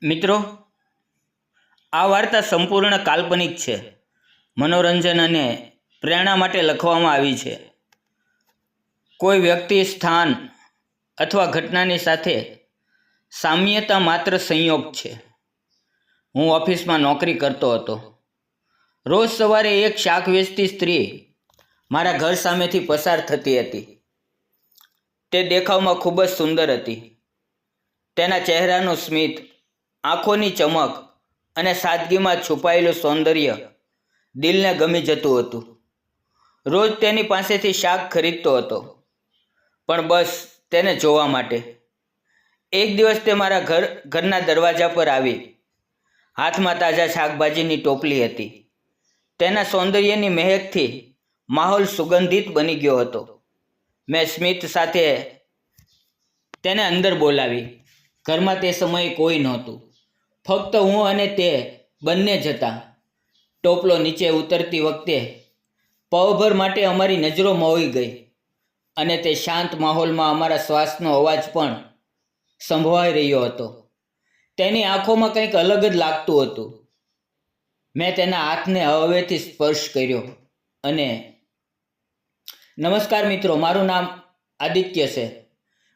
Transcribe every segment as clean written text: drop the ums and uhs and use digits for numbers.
મિત્રો, આ વાર્તા સંપૂર્ણ કાલ્પનિક છે. મનોરંજન અને પ્રેરણા માટે લખવામાં આવી છે. કોઈ વ્યક્તિ, સ્થાન અથવા ઘટનાની સાથે સામ્યતા માત્ર સંયોગ છે. હું ઓફિસમાં નોકરી કરતો હતો. રોજ સવારે એક શાક વેચતી સ્ત્રી મારા ઘર સામેથી પસાર થતી હતી. તે દેખાવમાં ખૂબ જ સુંદર હતી. તેના ચહેરાનું સ્મિત, આંખોની ચમક અને સાદગીમાં છુપાયેલું સૌંદર્ય દિલને ગમી જતું હતું. રોજ તેની પાસેથી શાક ખરીદતો હતો, પણ બસ તેને જોવા માટે. એક દિવસ તે મારા ઘરના દરવાજા પર આવી. હાથમાં તાજા શાકભાજીની ટોપલી હતી. તેના સૌંદર્યની મહેકથી માહોલ સુગંધિત બની ગયો હતો. મેં સ્મિત સાથે તેને અંદર બોલાવી. ઘરમાં તે સમયે કોઈ નહોતું, ફક્ત હું અને તે બંને જ હતા. ટોપલો નીચે ઉતરતી વખતે પળભર માટે અમારી નજરો મોહી ગઈ, અને તે શાંત માહોલમાં અમારા શ્વાસનો અવાજ પણ સંભળાઈ રહ્યો હતો. તેની આંખોમાં કંઈક અલગ જ લાગતું હતું. મેં તેના હાથને હળવેથી સ્પર્શ કર્યો અને નમસ્કાર મિત્રો, મારું નામ આદિત્ય છે.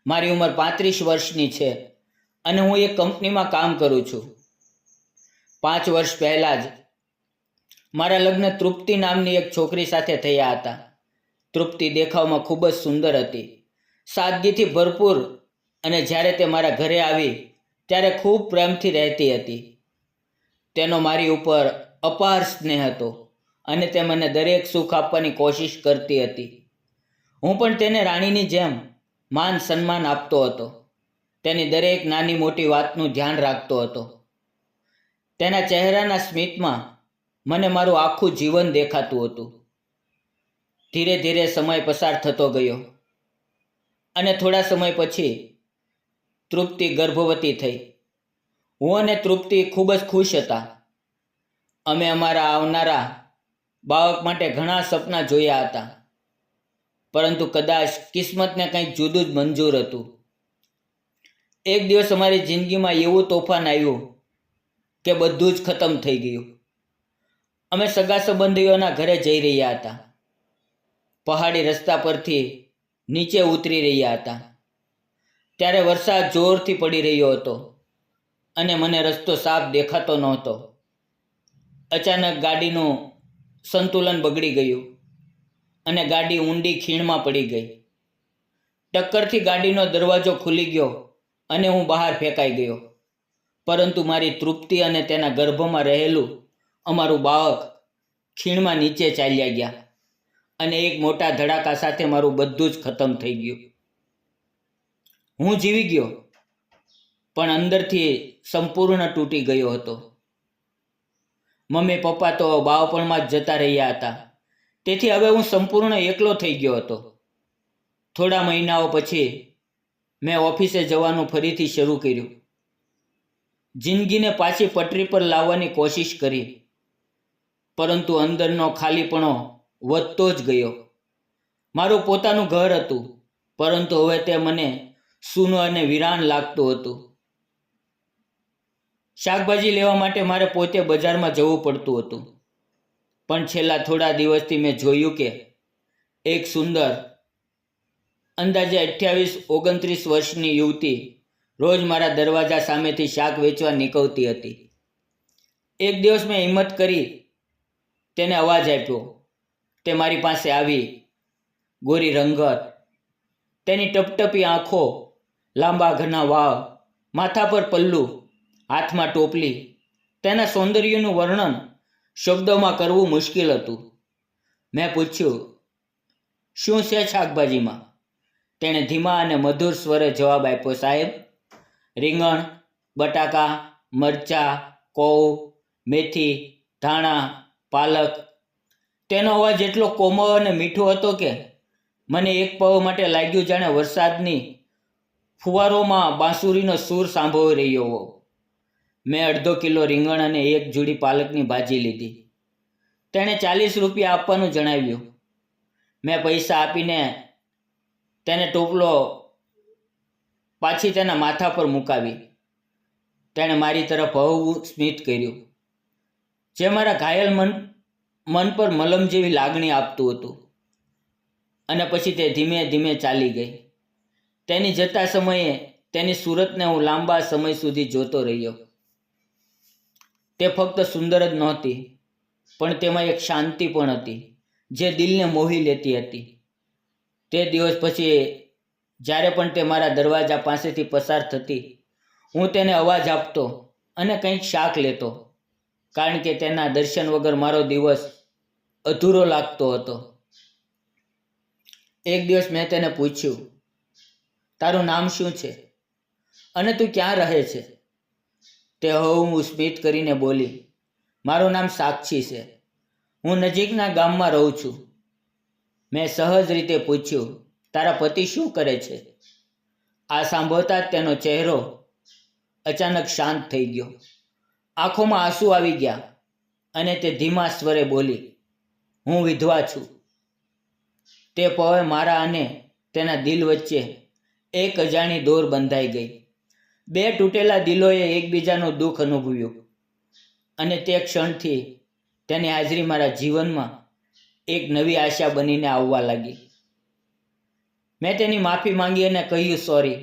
મારી ઉંમર 35 વર્ષની છે અને હું એક કંપનીમાં કામ કરું છું. 5 વર્ષ પહેલાં જ મારા લગ્ન તૃપ્તિ નામની એક છોકરી સાથે થયા હતા. તૃપ્તિ દેખાવમાં ખૂબ જ સુંદર હતી, સાદગીથી ભરપૂર, અને જ્યારે તે મારા ઘરે આવી ત્યારે ખૂબ પ્રેમથી રહેતી હતી. તેનો મારી ઉપર અપાર સ્નેહ હતો અને તે મને દરેક સુખ આપવાની કોશિશ કરતી હતી. હું પણ તેને રાણીની જેમ માન સન્માન આપતો હતો. તેની દરેક નાની મોટી વાતનું ધ્યાન રાખતો હતો. તેના ચહેરાના સ્મિતમાં મને મારું આખું જીવન દેખાતું હતું. ધીરે ધીરે સમય પસાર થતો ગયો અને થોડા સમય પછી તૃપ્તિ ગર્ભવતી થઈ. હું અને તૃપ્તિ ખૂબ જ ખુશ હતા. અમે અમારા આવનારા બાળક માટે ઘણા સપના જોયા હતા, પરંતુ કદાચ કિસ્મતને કંઈક જુદું જ મંજૂર હતું. એક દિવસ અમારી જિંદગીમાં એવું તોફાન આવ્યું કે બધું જ ખતમ થઈ ગયું. અમે સગા સંબંધીઓના ઘરે જઈ રહ્યા હતા. પહાડી રસ્તા પરથી નીચે ઉતરી રહ્યા હતા ત્યારે વરસાદ જોરથી પડી રહ્યો હતો અને મને રસ્તો સાફ દેખાતો નહોતો. અચાનક ગાડીનું સંતુલન બગડી ગયું અને ગાડી ઊંડી ખીણમાં પડી ગઈ. ટક્કરથી ગાડીનો દરવાજો ખુલી ગયો અને હું બહાર ફેંકાઈ ગયો. પરંતુ મારી તૃપ્તિ અને તેના ગર્ભમાં રહેલું અમારું બાળક ખીણમાં નીચે ચાલ્યા ગયા અને એક મોટા ધડાકા સાથે મારું બધું જ ખતમ થઈ ગયું. હું જીવી ગયો, પણ અંદરથી સંપૂર્ણ તૂટી ગયો હતો. મમ્મી પપ્પા તો બાળપણમાં જ જતા રહ્યા હતા, તેથી હવે હું સંપૂર્ણ એકલો થઈ ગયો હતો. થોડા મહિનાઓ પછી મેં ઓફિસે જવાનું ફરીથી શરૂ કર્યું. જિંદગીને પાછી પટરી પર લાવવાની કોશિશ કરી, પરંતુ અંદરનો ખાલીપણો વધતો જ ગયો. મારું પોતાનું ઘર હતું, પરંતુ હવે તે મને સૂનું અને વિરાન લાગતું હતું. શાકભાજી લેવા માટે મારે પોતે બજારમાં જવું પડતું હતું, પણ છેલ્લા થોડા દિવસથી મેં જોયું કે એક સુંદર, અંદાજે 28-29 વર્ષની યુવતી રોજ મારા દરવાજા સામેથી શાક વેચવા નીકળતી હતી. એક દિવસ મેં હિંમત કરી તેને અવાજ આપ્યો. તે મારી પાસે આવી. ગોરી રંગત, તેની ટપટપી આંખો, લાંબા ઘના વાળ, માથા પર પલ્લુ, હાથમાં ટોપલી. તેના સૌંદર્યનું વર્ણન શબ્દોમાં કરવું મુશ્કેલ હતું. મેં પૂછ્યું, શું છે શાકભાજીમાં? તેણે ધીમા અને મધુર સ્વરે જવાબ આપ્યો, સાહેબ, રીંગણ, બટાકા, મરચાં, કોળ, મેથી, ધાણા, પાલક. તેનો અવાજ એટલો કોમળ અને મીઠો હતો કે મને એક પળ માટે લાગ્યું જાણે વરસાદની ફુવારોમાં બાંસુરીનો સૂર સાંભળી રહ્યો હોઉં. મેં અડધો કિલો રીંગણ અને એક જોડી પાલકની ભાજી લીધી. તેણે 40 રૂપિયા આપવાનું જણાવ્યું. મેં પૈસા આપીને તેને ટોપલો પાછી તેના માથા પર મુકાવી. તેણે મારી તરફ હળવું સ્મિત કર્યું, જે મારા ઘાયલ મન પર મલમ જેવી લાગણી આપતું હતું. અને પછી તે ધીમે ધીમે ચાલી ગઈ. તેની જતા સમયે તેની સુરતને હું લાંબા સમય સુધી જોતો રહ્યો. તે ફક્ત સુંદર જ નહોતી, પણ તેમાં એક શાંતિ પણ હતી જે દિલને મોહી લેતી હતી. તે દિવસ પછી જ્યારે પણ તે મારા દરવાજા પાસેથી પસાર થતી, હું તેને અવાજ આપતો અને કંઈક શાક લેતો, કારણ કે તેના દર્શન વગર મારો દિવસ અધૂરો લાગતો હતો. એક દિવસ મેં તેને પૂછ્યું, તારું નામ શું છે અને તું ક્યાં રહે છે? તે હું સ્મિત કરીને બોલી, મારું નામ સાક્ષી છે. હું નજીકના ગામમાં રહું છું. મેં સહજ રીતે પૂછ્યું, તારા પતિ શું કરે છે? આ સાંભળતા જ તેનો ચહેરો અચાનક શાંત થઈ ગયો. આંખોમાં આંસુ આવી ગયા અને તે ધીમા સ્વરે બોલી, હું વિધવા છું. તે પળે મારા અને તેના દિલ વચ્ચે એક અજાણી દોર બંધાઈ ગઈ. બે તૂટેલા દિલોએ એકબીજાનું દુઃખ અનુભવ્યું અને તે ક્ષણથી તેની હાજરી મારા જીવનમાં એક નવી આશા બનીને આવવા લાગી. મેં તેની માફી માંગી અને કહ્યું, સોરી,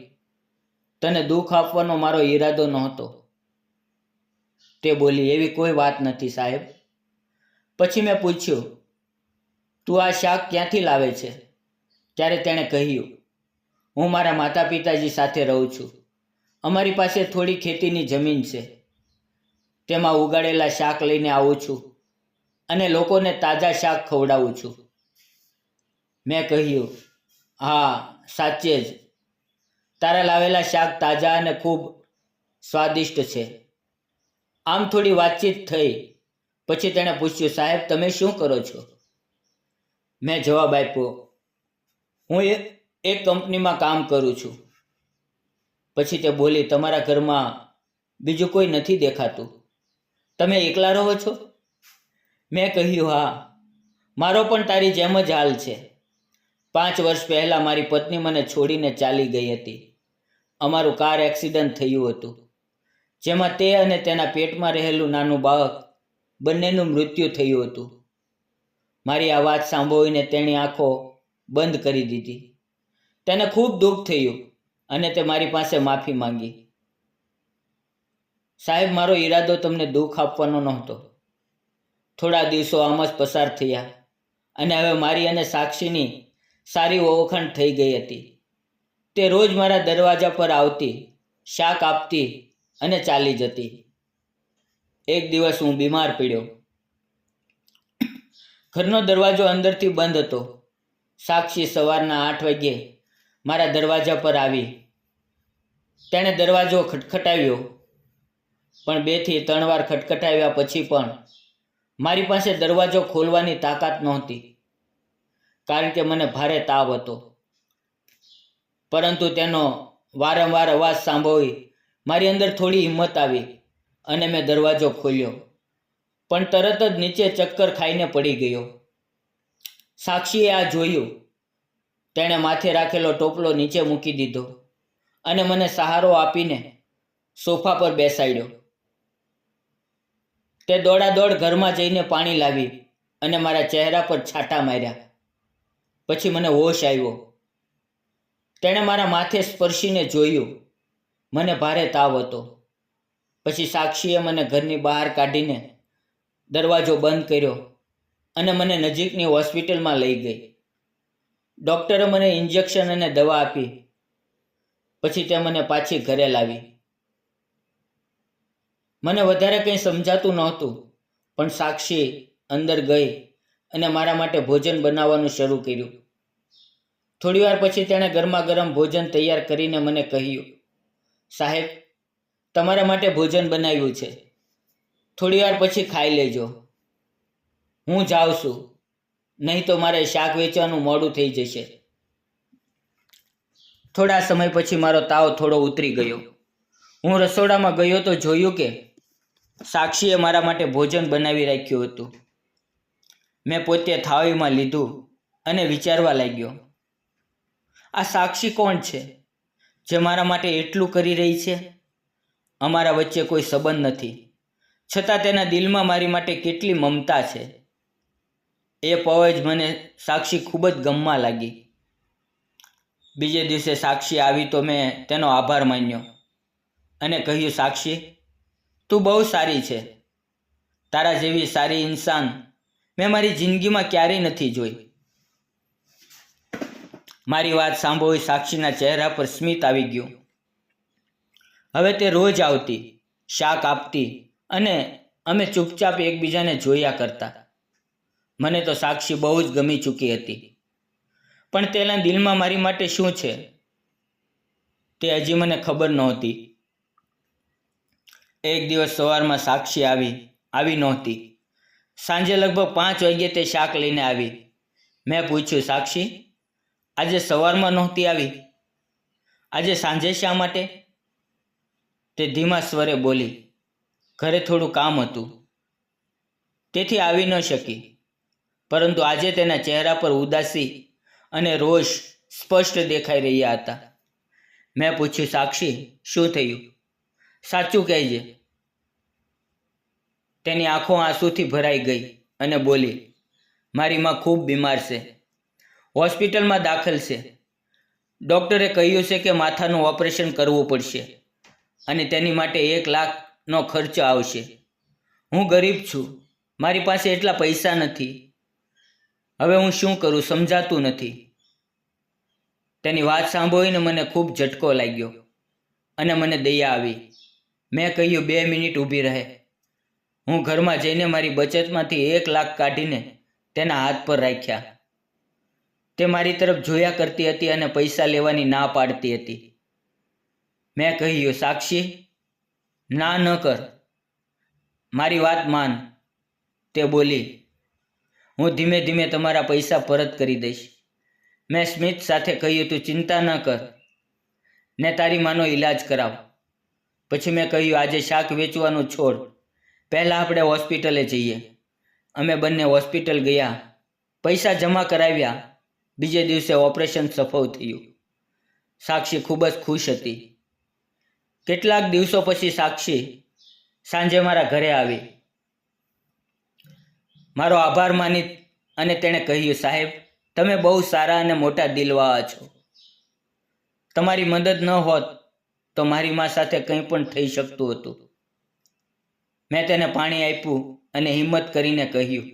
તને દુઃખ આપવાનો મારો ઈરાદો નહોતો. તે બોલી, એવી કોઈ વાત નથી સાહેબ. પછી મેં પૂછ્યું, તું આ શાક ક્યાંથી લાવે છે? ત્યારે તેણે કહ્યું, હું મારા માતા પિતાજી સાથે રહું છું. અમારી પાસે થોડી ખેતીની જમીન છે. તેમાં ઉગાડેલા શાક લઈને આવું છું અને લોકોને તાજા શાક ખવડાવું છું. મેં કહ્યું, હા, સાચે જ. તારા લાવેલા શાક તાજા અને ખૂબ સ્વાદિષ્ટ છે. આમ થોડી વાતચીત થઈ. પછી તેણે પૂછ્યું, સાહેબ, તમે શું કરો છો? મેં જવાબ આપ્યો, હું એક કંપનીમાં કામ કરું છું. પછી તે બોલી, તમારા ઘરમાં બીજું કોઈ નથી દેખાતું? તમે એકલા રહો છો? મેં કહ્યું, હા, મારો પણ તારી જેમ જ હાલ છે. 5 વર્ષ પહેલાં મારી પત્ની મને છોડીને ચાલી ગઈ હતી. અમારું કાર એક્સિડન્ટ થયું હતું, જેમાં તે અને તેના પેટમાં રહેલું નાનું બાળક બંનેનું મૃત્યુ થયું હતું. મારી આ વાત સાંભળીને તેની આંખો બંધ કરી દીધી. તેને ખૂબ દુઃખ થયું અને તે મારી પાસે માફી માંગી. સાહેબ, મારો ઈરાદો તમને દુઃખ આપવાનો નહોતો. થોડા દિવસો આમ જ પસાર થયા અને હવે મારી અને સાક્ષીની સારી ઓળખાણ થઈ ગઈ હતી. તે રોજ મારા દરવાજા પર આવતી, શાક આપતી અને ચાલી જતી. એક દિવસ હું બીમાર પડ્યો. ઘરનો દરવાજો અંદરથી બંધ હતો. સાક્ષી સવારના 8 વાગ્યે મારા દરવાજા પર આવી. તેણે દરવાજો ખટખટાવ્યો, પણ 2 થી 3 વાર ખટખટાવ્યા પછી પણ મારી પાસે દરવાજો ખોલવાની તાકાત નહોતી, કારણ કે મને ભારે તાવ હતો. પરંતુ તેનો વારંવાર અવાજ સાંભળી મારી અંદર થોડી હિંમત આવી અને મેં દરવાજો ખોલ્યો, પણ તરત જ નીચે ચક્કર ખાઈને પડી ગયો. સાક્ષીએ આ જોયું. તેણે માથે રાખેલો ટોપલો નીચે મૂકી દીધો અને મને સહારો આપીને સોફા પર બેસાડ્યો. તે દોડાદોડ ઘરમાં જઈને પાણી લાવી અને મારા ચહેરા પર છાંટા માર્યા. પછી મને હોશ આવ્યો. તેણે મારા માથે સ્પર્શીને જોયું. મને ભારે તાવ હતો. પછી સાક્ષીએ મને ઘરની બહાર કાઢીને દરવાજો બંધ કર્યો અને મને નજીકની હોસ્પિટલમાં લઈ ગઈ. ડૉક્ટરે મને ઇન્જેક્શન અને દવા આપી. પછી તે મને પાછી ઘરે લાવી. મને વધારે કંઈ સમજાતું નહોતું, પણ સાક્ષી અંદર ગઈ અને મારા માટે ભોજન બનાવવાનું શરૂ કર્યું. થોડીવાર પછી તેણે ગરમા ગરમ ભોજન તૈયાર કરીને મને કહ્યું, સાહેબ, તમારા માટે ભોજન બનાવ્યું છે. થોડીવાર પછી ખાઈ લેજો. હું જાઉં છું, નહીં તો મારે શાક વેચવાનું મોડું થઈ જશે. થોડા સમય પછી મારો તાવ થોડો ઉતરી ગયો. હું રસોડામાં ગયો તો જોયું કે સાક્ષીએ મારા માટે ભોજન બનાવી રાખ્યું હતું. મેં પોતે થાળીમાં લીધું અને વિચારવા લાગ્યો, આ સાક્ષી કોણ છે જે મારા માટે એટલું કરી રહી છે? અમારા વચ્ચે કોઈ સંબંધ નથી, છતાં તેના દિલમાં મારી માટે કેટલી મમતા છે. એ પવે જ મને સાક્ષી ખૂબ જ ગમવા લાગી. બીજે દિવસે સાક્ષી આવી તો મેં તેનો આભાર માન્યો અને કહ્યું, સાક્ષી, તું બહુ સારી છે. તારા જેવી સારી ઇન્સાન મેં મારી જિંદગીમાં ક્યારેય નથી જોઈ. મારી વાત સાંભળી સાક્ષીના ચહેરા પર સ્મિત આવી ગયું. હવે તે રોજ આવતી, શાક આપતી અને અમે ચૂપચાપ એકબીજાને જોયા કરતા. મને તો સાક્ષી બહુ જ ગમી ચૂકી હતી, પણ તેના દિલમાં મારી માટે શું છે તે હજી મને ખબર નહોતી. એક દિવસ સવારમાં સાક્ષી આવી નહોતી. સાંજે લગભગ 5 વાગ્યે તે શાક લઈને આવી. મેં પૂછ્યું, સાક્ષી, આજે સવારમાં નહોતી આવી, આજે સાંજે શા માટે? તે ધીમા સ્વરે બોલી, ઘરે થોડું કામ હતું, તેથી આવી ન શકી. પરંતુ આજે તેના ચહેરા પર ઉદાસી અને રોષ સ્પષ્ટ દેખાઈ રહ્યા હતા. મેં પૂછ્યું, સાક્ષી, શું થયું? સાચું કહેજે. તેની આંખો આંસુથી ભરાઈ ગઈ અને બોલી, મારી માં ખૂબ બીમાર છે, હોસ્પિટલમાં દાખલ છે. ડૉક્ટરે કહ્યું છે કે માથાનું ઓપરેશન કરવું પડશે અને તેની માટે 1 લાખનો ખર્ચ આવશે. હું ગરીબ છું, મારી પાસે એટલા પૈસા નથી. હવે હું શું કરું સમજાતું નથી. તેની વાત સાંભળીને મને ખૂબ ઝટકો લાગ્યો અને મને દયા આવી. મેં કહ્યું, 2 મિનિટ ઊભી રહે. હું ઘરમાં જઈને મારી બચતમાંથી 1 લાખ કાઢીને તેના હાથ પર રાખ્યા. તે મારી તરફ જોયા કરતી હતી અને પૈસા લેવાની ના પાડતી હતી. મેં કહ્યું, સાક્ષી, ના ન કર, મારી વાત માન. તે બોલી, હું ધીમે ધીમે તમારા પૈસા પરત કરી દઈશ. મેં સ્મિત સાથે કહ્યું, તું ચિંતા ન કર ને તારી માનો ઈલાજ કરાવ. પછી મેં કહ્યું, આજે શાક વેચવાનું છોડ, પહેલાં આપણે હોસ્પિટલે જઈએ. અમે બંને હોસ્પિટલ ગયા, પૈસા જમા કરાવ્યા. બીજે દિવસે ઓપરેશન સફળ થયું. સાક્ષી ખૂબ જ ખુશ હતી. કેટલાક દિવસો પછી સાક્ષી સાંજે મારા ઘરે આવી. મારો આભાર માની અને તેણે કહ્યું, સાહેબ, તમે બહુ સારા અને મોટા દિલવાળા છો. તમારી મદદ ન હોત તો મારી મા સાથે કંઈ પણ થઈ શકતું હતું. મેં તેને પાણી આપ્યું અને હિંમત કરીને કહ્યું,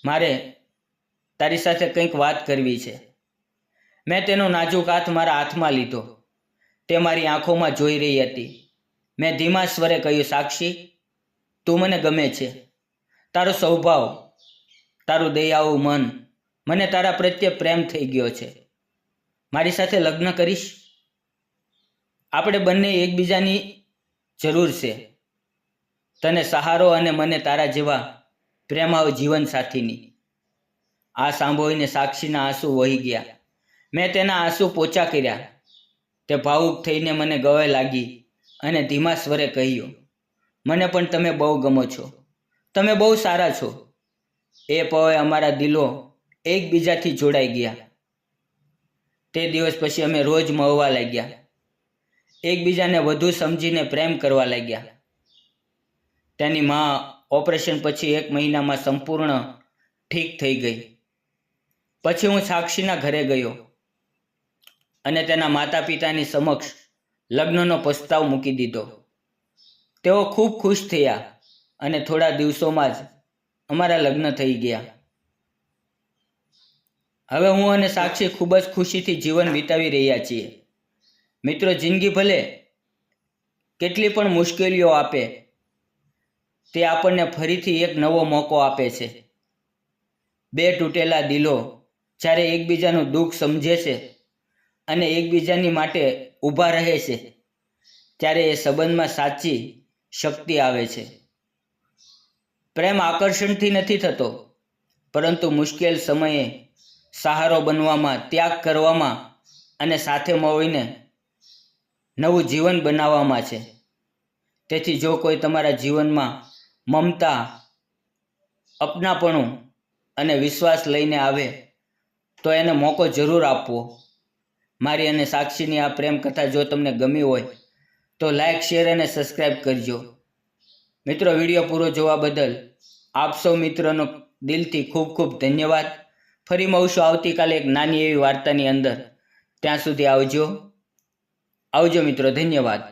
મારે તારી સાથે કંઈક વાત કરવી છે. મેં તેનો નાજુક હાથ મારા હાથમાં લીધો. તે મારી આંખોમાં જોઈ રહી હતી. મેં ધીમા સ્વરે કહ્યું, સાક્ષી, તું મને ગમે છે. તારો સ્વભાવ, તારું દયાળુ મન, મને તારા પ્રત્યે પ્રેમ થઈ ગયો છે. મારી સાથે લગ્ન કરીશ? આપણે બંને એકબીજાની જરૂર છે, તને સહારો અને મને તારા જેવા પ્રેમાળ જીવનસાથીની. આ સાંભળીને સાક્ષીના આંસુ વહી ગયા. મેં તેના આંસુ પોચા કર્યા. તે ભાવુક થઈને મને ગળે લાગી અને ધીમા સ્વરે કહ્યું, મને પણ તમે બહુ ગમો છો, તમે બહુ સારા છો. એ પળે અમારા દિલો એકબીજાથી જોડાઈ ગયા. તે દિવસ પછી અમે રોજ મળવા લાગ્યા, એકબીજાને વધુ સમજીને પ્રેમ કરવા લાગ્યા. તેની માં ઓપરેશન પછી 1 મહિનામાં સંપૂર્ણ ઠીક થઈ ગઈ. પછી હું સાક્ષીના ઘરે ગયો અને તેના માતા પિતાની સમક્ષ લગ્નનો પ્રસ્તાવ મૂકી દીધો. તેઓ ખૂબ ખુશ થયા અને થોડા દિવસોમાં જ અમારા લગ્ન થઈ ગયા. હવે હું અને સાક્ષી ખૂબ જ ખુશીથી જીવન વિતાવી રહ્યા છીએ. મિત્રો, જિંદગી ભલે કેટલી પણ મુશ્કેલીઓ આપે, તે આપણને ફરીથી એક નવો મોકો આપે છે. 2 તૂટેલા દિલો જ્યારે એકબીજાનું દુઃખ સમજે છે અને એકબીજાની માટે ઊભા રહે છે, ત્યારે એ સંબંધમાં સાચી શક્તિ આવે છે. પ્રેમ આકર્ષણથી નથી થતો, પરંતુ મુશ્કેલ સમયે સહારો બનવામાં, ત્યાગ કરવામાં અને સાથે મળીને નવું જીવન બનાવવામાં છે. તેથી જો કોઈ તમારા જીવનમાં મમતા, અપનાપણું અને વિશ્વાસ લઈને આવે તો એને મોકો જરૂર આપવો. મારી અને સાક્ષીની આ પ્રેમ કથા જો તમને ગમી હોય તો લાઈક, શેર અને સબસ્ક્રાઈબ કરજો. મિત્રો, વિડીયો પૂરો જોવા બદલ આપ સૌ મિત્રોનો દિલથી ખૂબ ખૂબ ધન્યવાદ. ફરી મળશું આવતીકાલે એક નાની એવી વાર્તાની અંદર. ત્યાં સુધી આવજો મિત્રો. ધન્યવાદ.